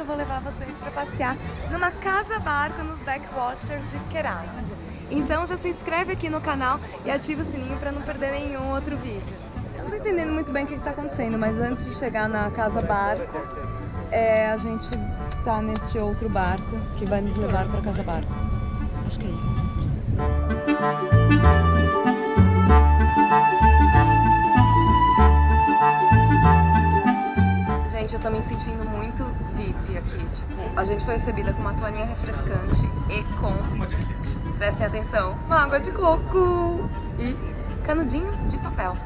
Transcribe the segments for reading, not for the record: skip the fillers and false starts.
eu vou levar vocês pra passear numa casa-barco nos backwaters de Kerala. Então já se inscreve aqui no canal e ativa o sininho pra não perder nenhum outro vídeo. Eu não tô entendendo muito bem o que tá acontecendo, mas antes de chegar na casa-barco, a gente tá neste outro barco que vai nos levar pra casa-barco. Acho que é isso. Gente, eu tô me sentindo muito VIP aqui, tipo, a gente foi recebida com uma toalhinha refrescante e com, prestem atenção, uma água de coco e canudinho de papel.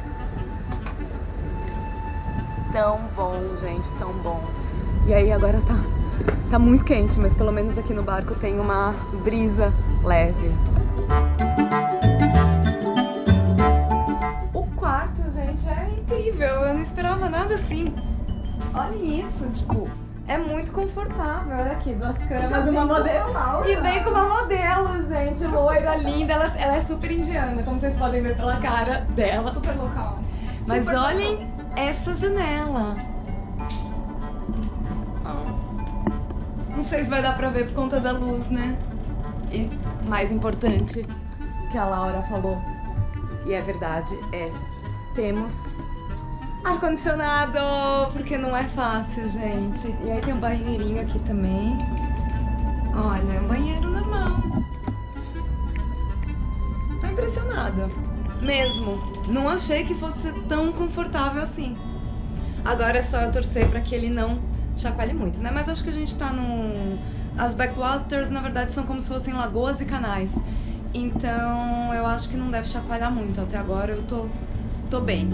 Tão bom, gente, tão bom. E aí agora tá muito quente, mas pelo menos aqui no barco tem uma brisa leve. O quarto, gente, é incrível, eu não esperava nada assim. Olha isso, tipo, é muito confortável. Olha aqui, duas camas e uma modelo. E vem com uma modelo, gente, loira, linda. Ela é super indiana, como vocês podem ver pela cara dela. Super local. Mas super olhem local. Essa janela. Não sei se vai dar pra ver por conta da luz, né? E mais importante que a Laura falou, e é verdade, temos ar-condicionado, porque não é fácil, gente. E aí tem um banheirinho aqui também. Olha, é um banheiro normal. Tô impressionada. Mesmo. Não achei que fosse tão confortável assim. Agora é só eu torcer pra que ele não chacoalhe muito, né? Mas acho que a gente tá num... As backwaters, na verdade, são como se fossem lagoas e canais. Então, eu acho que não deve chacoalhar muito. Até agora eu tô bem.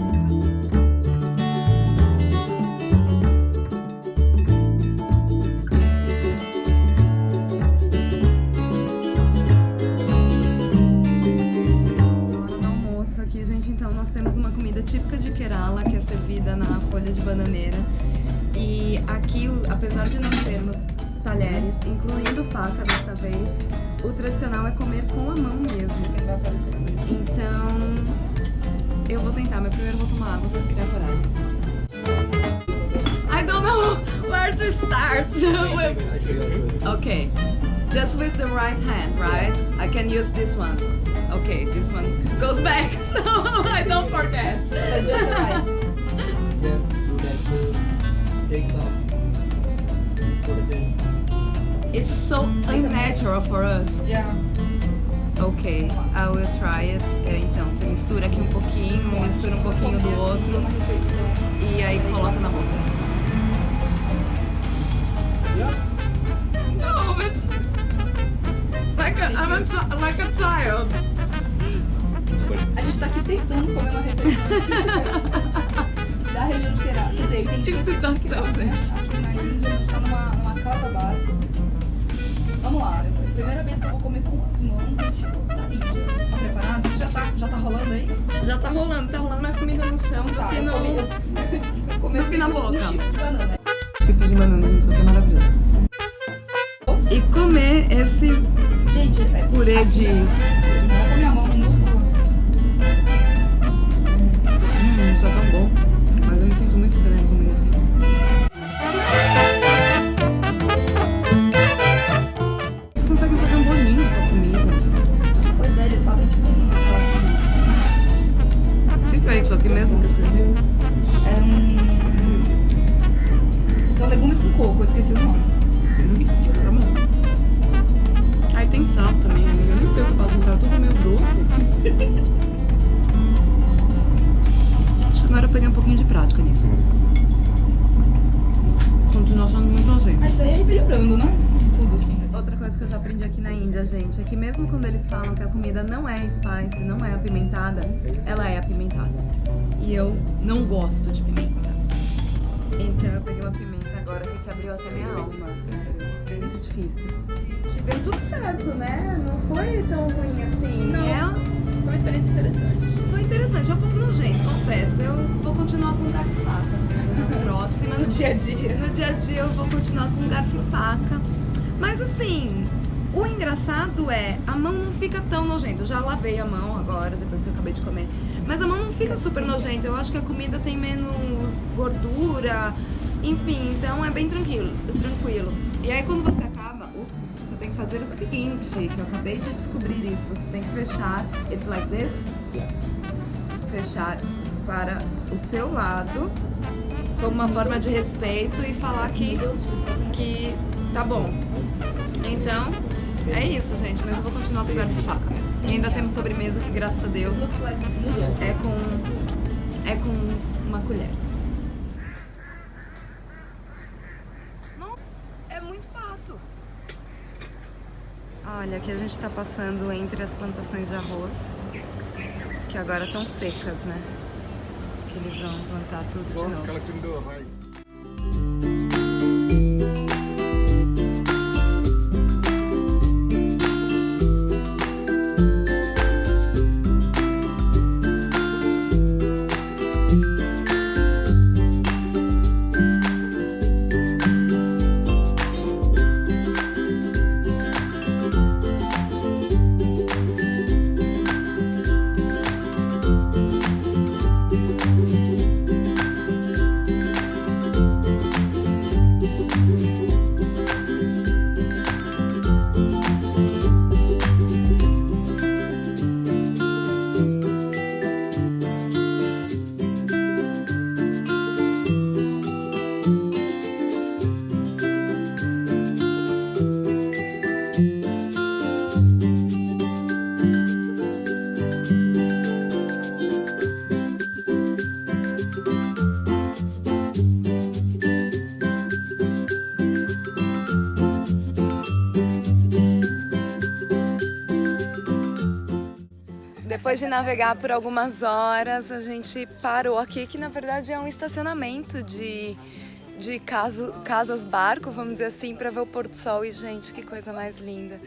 Então nós temos uma comida típica de Kerala, que é servida na folha de bananeira. E aqui, apesar de não termos talheres, incluindo faca dessa vez, o tradicional é comer com a mão mesmo. Então, eu vou tentar, mas primeiro eu vou tomar água pra criar coragem. I don't know where to start. Okay, just with the right hand, right? I can use this one. Okay, this one goes back, so I don't forget. So just the right. Yes, do that first. Take some. Put it in. It's so unnatural for us. Yeah. Okay, I will try it. Então, você mistura aqui um pouquinho, mistura um pouquinho do outro Uma refeição. e aí coloca na boca. No, it's like a child. A gente tá aqui tentando comer uma refeição da região de Kerala. Quer dizer, tem Que situação, gente. Aqui na Índia, a gente tá numa casa-barco. Vamos lá, primeira vez que eu vou comer com as mãos da Índia. Tá preparado? Já tá rolando aí? Já tá rolando mais comida no chão, Tá, aqui eu comi aqui na boca. um chip de banana. Chip de banana, gente, isso aqui é maravilhoso. E comer esse Gente, purê de... Não é com a minha mão minúscula. Isso é tão bom. Mas eu me sinto muito estranha comendo assim. Eles conseguem fazer um bolinho com a comida. Pois é, eles fazem tipo um negocinho. O que é isso aqui mesmo que eu esqueci? São legumes com coco, eu esqueci o nome. Tá bom. Aí tem sal também, amiga. Eu nem sei o que eu faço com sal, tudo meio doce. Acho que agora eu peguei um pouquinho de prática nisso. Continua sendo muito nojento. Mas daí é equilibrando, né? Tudo assim. Outra coisa que eu já aprendi aqui na Índia, gente, é que mesmo quando eles falam que a comida não é spicy, não é apimentada, ela é apimentada. E eu não gosto de pimenta. Então eu peguei uma pimenta agora que abriu até minha alma. Foi muito difícil. Deu tudo certo, né? Não foi tão ruim assim. Não. Foi uma experiência interessante. Foi interessante, é um pouco nojento, confesso. Eu vou continuar com garfo e faca. Assim, na próxima, No dia a dia. No dia a dia eu vou continuar com garfo e faca. Mas assim, o engraçado é, a mão não fica tão nojenta. Eu já lavei a mão agora, depois que eu acabei de comer. Mas a mão não fica super nojenta. Eu acho que a comida tem menos gordura. Enfim, então é bem tranquilo. E aí quando você acaba, você tem que fazer o seguinte, que eu acabei de descobrir isso. Você tem que fechar, it's like this, Yeah. fechar para o seu lado, como uma forma de respeito e falar que tá bom. Então, é isso, gente. Mas eu vou continuar com o garfo e faca. E ainda temos sobremesa que, graças a Deus, Looks like noodles. é com uma colher. É muito pato. Olha, aqui a gente tá passando entre as plantações de arroz, que agora estão secas, né? Que eles vão plantar tudo de novo. Depois de navegar por algumas horas, a gente parou aqui, que na verdade é um estacionamento de casas-barco, vamos dizer assim, para ver o pôr do sol. E, gente, que coisa mais linda.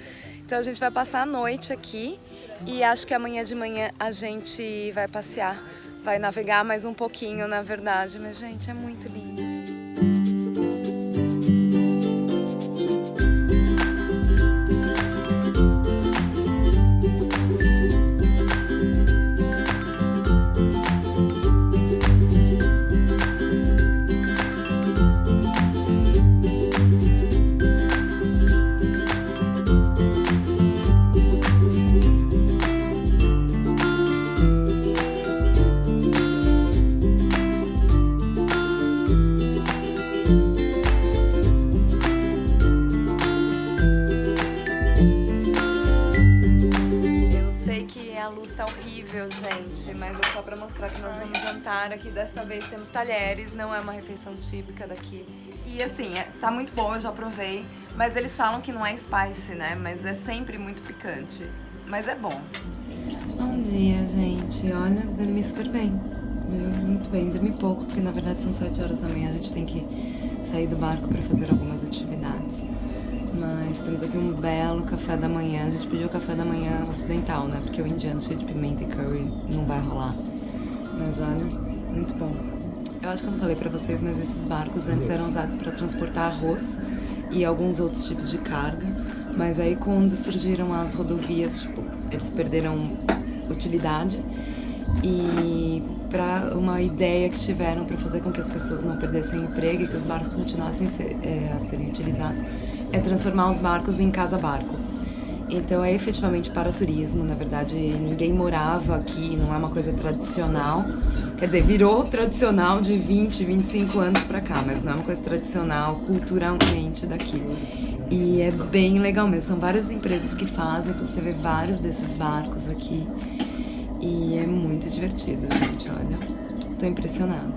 Então a gente vai passar a noite aqui e acho que amanhã de manhã a gente vai passear, vai navegar mais um pouquinho, na verdade. Mas, gente, é muito lindo. A luz tá horrível, gente, mas é só pra mostrar que nós vamos jantar aqui. Desta vez temos talheres, não é uma refeição típica daqui. E assim, tá muito bom, eu já provei, mas eles falam que não é spicy, né? Mas é sempre muito picante, mas é bom. Bom dia, gente. Olha, dormi super bem. Muito bem, dormi pouco, porque na verdade são 7 horas da manhã, a gente tem que sair do barco pra fazer algumas atividades. Mas temos aqui um belo café da manhã. A gente pediu café da manhã ocidental, né? Porque o indiano cheio de pimenta e curry não vai rolar. Mas olha, muito bom. Eu acho que eu não falei pra vocês, mas esses barcos antes eram usados para transportar arroz e alguns outros tipos de carga. Mas aí quando surgiram as rodovias, tipo, eles perderam utilidade. E para uma ideia que tiveram para fazer com que as pessoas não perdessem emprego e que os barcos continuassem a serem utilizados, é transformar os barcos em casa-barco. Então é efetivamente para turismo, na verdade ninguém morava aqui, não é uma coisa tradicional. Quer dizer, virou tradicional de 20, 25 anos pra cá, mas não é uma coisa tradicional culturalmente daqui. E é bem legal mesmo, são várias empresas que fazem, então você vê vários desses barcos aqui. E é muito divertido, gente, olha, tô impressionada.